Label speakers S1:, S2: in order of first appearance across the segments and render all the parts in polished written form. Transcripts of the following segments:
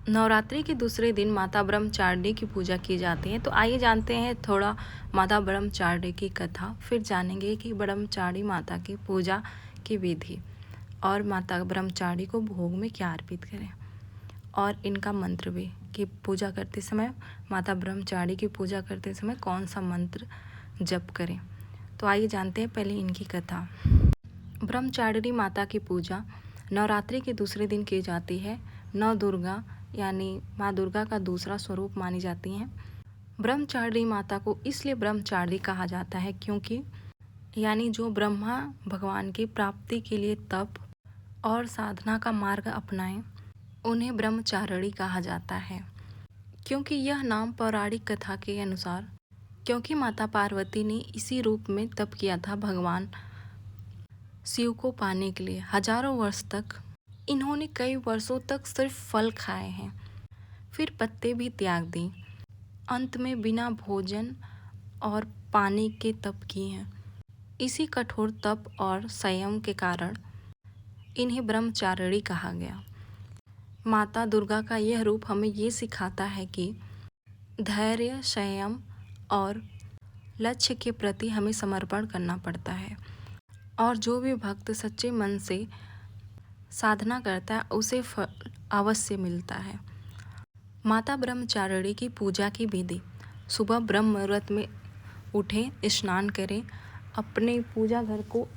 S1: नवरात्रि के दूसरे दिन माता ब्रह्मचारिणी की पूजा की जाती है। तो आइए जानते हैं थोड़ा माता ब्रह्मचारिणी की कथा। फिर जानेंगे कि ब्रह्मचारिणी माता की पूजा की विधि और माता ब्रह्मचारिणी को भोग में क्या अर्पित करें और इनका मंत्र भी कि पूजा करते समय माता ब्रह्मचारिणी की पूजा करते समय कौन सा मंत्र जप करें। तो आइए जानते हैं पहले इनकी कथा। ब्रह्मचारिणी माता की पूजा नवरात्रि के दूसरे दिन की जाती है। नव दुर्गा यानी माँ दुर्गा का दूसरा स्वरूप मानी जाती हैं। ब्रह्मचारिणी माता को इसलिए ब्रह्मचारिणी कहा जाता है क्योंकि यानी जो ब्रह्मा भगवान की प्राप्ति के लिए तप और साधना का मार्ग अपनाएं उन्हें ब्रह्मचारिणी कहा जाता है। क्योंकि यह नाम पौराणिक कथा के अनुसार क्योंकि माता पार्वती ने इसी रूप में तप किया था भगवान शिव को पाने के लिए। हजारों वर्ष तक इन्होंने कई वर्षों तक सिर्फ फल खाए हैं, फिर पत्ते भी त्याग दी। अंत में बिना भोजन और पानी के तप किए हैं। इसी कठोर तप और संयम के कारण इन्हें ब्रह्मचारिणी कहा गया। माता दुर्गा का यह रूप हमें ये सिखाता है कि धैर्य, संयम और लक्ष्य के प्रति हमें समर्पण करना पड़ता है और जो भी भक्त सच्चे मन से साधना करता है उसे फल अवश्य मिलता है। माता ब्रह्मचारिणी की पूजा की विधि। सुबह ब्रह्म मुहूर्त में उठें, स्नान करें, अपने पूजा घर को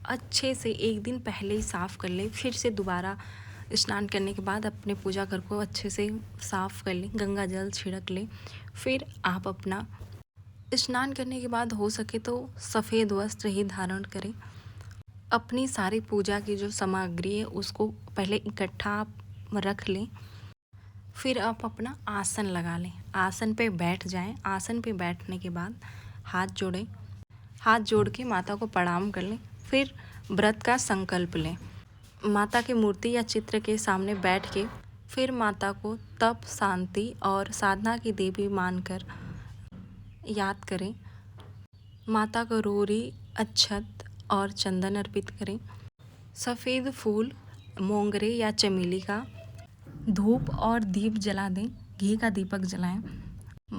S1: अच्छे से एक दिन पहले ही साफ़ कर लें। फिर से दोबारा स्नान करने के बाद अपने पूजा घर को अच्छे से साफ़ कर लें, गंगा जल छिड़क लें। फिर आप अपना स्नान करने के बाद हो सके तो सफ़ेद वस्त्र ही धारण करें। अपनी सारी पूजा की जो सामग्री है उसको पहले इकट्ठा आप रख लें। फिर आप अपना आसन लगा लें, आसन पे बैठ जाएं। आसन पे बैठने के बाद हाथ जोड़ें, हाथ जोड़ के माता को प्रणाम कर लें। फिर व्रत का संकल्प लें। माता की मूर्ति या चित्र के सामने बैठ के फिर माता को तप, शांति और साधना की देवी मानकर याद करें। माता को रोरी, अक्षत और चंदन अर्पित करें। सफ़ेद फूल, मोंगरे या चमेली का धूप और दीप जला दें, घी का दीपक जलाएं।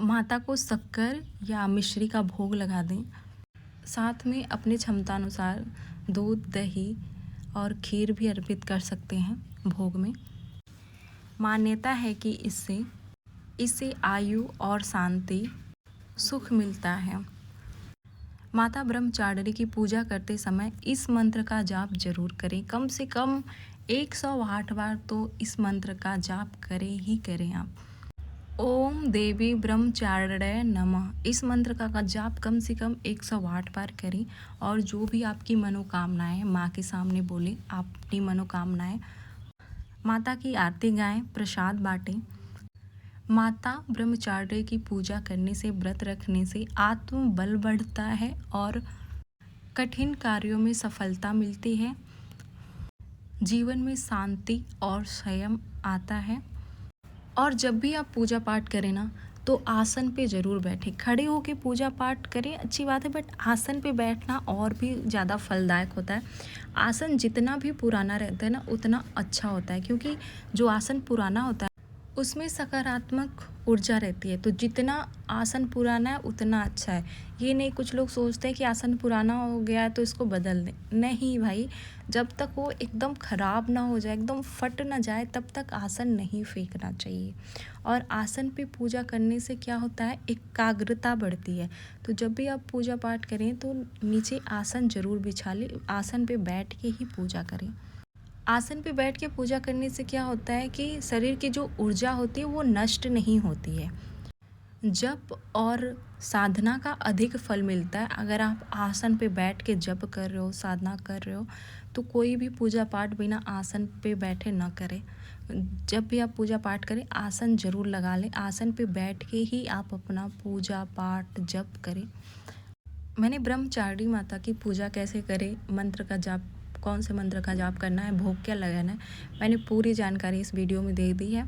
S1: माता को शक्कर या मिश्री का भोग लगा दें। साथ में अपनी क्षमता अनुसार दूध, दही और खीर भी अर्पित कर सकते हैं भोग में। मान्यता है कि इससे आयु और शांति, सुख मिलता है। माता ब्रह्मचारिणी की पूजा करते समय इस मंत्र का जाप जरूर करें। कम से कम 108 बार तो इस मंत्र का जाप करें ही करें आप। ओम देवी ब्रह्मचारिण्यै नमः। इस मंत्र का जाप कम से कम 108 बार करें और जो भी आपकी मनोकामनाएं माँ के सामने बोलें, आप अपनी मनोकामनाएं। माता की आरती गाएं, प्रसाद बांटें। माता ब्रह्मचारिणी की पूजा करने से, व्रत रखने से आत्मबल बढ़ता है और कठिन कार्यों में सफलता मिलती है। जीवन में शांति और संयम आता है। और जब भी आप पूजा पाठ करें ना तो आसन पे ज़रूर बैठें। खड़े होके पूजा पाठ करें अच्छी बात है, बट आसन पे बैठना और भी ज़्यादा फलदायक होता है। आसन जितना भी पुराना रहता है ना उतना अच्छा होता है, क्योंकि जो आसन पुराना होता है उसमें सकारात्मक ऊर्जा रहती है। तो जितना आसन पुराना है उतना अच्छा है। ये नहीं कुछ लोग सोचते हैं कि आसन पुराना हो गया है तो इसको बदल दें। नहीं भाई, जब तक वो एकदम ख़राब ना हो जाए, एकदम फट ना जाए, तब तक आसन नहीं फेंकना चाहिए। और आसन पे पूजा करने से क्या होता है, एकाग्रता बढ़ती है। तो जब भी आप पूजा पाठ करें तो नीचे आसन ज़रूर बिछा लें, आसन पे बैठ के ही पूजा करें। आसन पे बैठ के पूजा करने से क्या होता है कि शरीर की जो ऊर्जा होती है वो नष्ट नहीं होती है। जप और साधना का अधिक फल मिलता है। अगर आप आसन पे बैठ के जप कर रहे हो, साधना कर रहे हो, तो कोई भी पूजा पाठ बिना आसन पे बैठे ना करें। जब भी आप पूजा पाठ करें आसन ज़रूर लगा लें। आसन पे बैठ के ही आप अपना पूजा पाठ जप करें। मैंने ब्रह्मचारिणी माता की पूजा कैसे करें, मंत्र का जाप, कौन से मंत्र का जाप करना है, भोग क्या लगाना है, मैंने पूरी जानकारी इस वीडियो में दे दी है।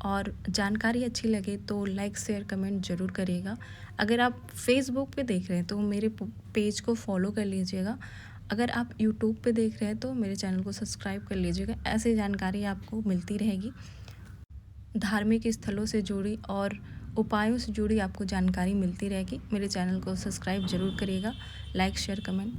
S1: और जानकारी अच्छी लगे तो लाइक, शेयर, कमेंट ज़रूर करिएगा। अगर आप फेसबुक पे देख रहे हैं तो मेरे पेज को फॉलो कर लीजिएगा। अगर आप यूट्यूब पे देख रहे हैं तो मेरे चैनल को सब्सक्राइब कर लीजिएगा। ऐसी जानकारी आपको मिलती रहेगी। धार्मिक स्थलों से जुड़ी और उपायों से जुड़ी आपको जानकारी मिलती रहेगी। मेरे चैनल को सब्सक्राइब ज़रूर करिएगा, लाइक शेयर कमेंट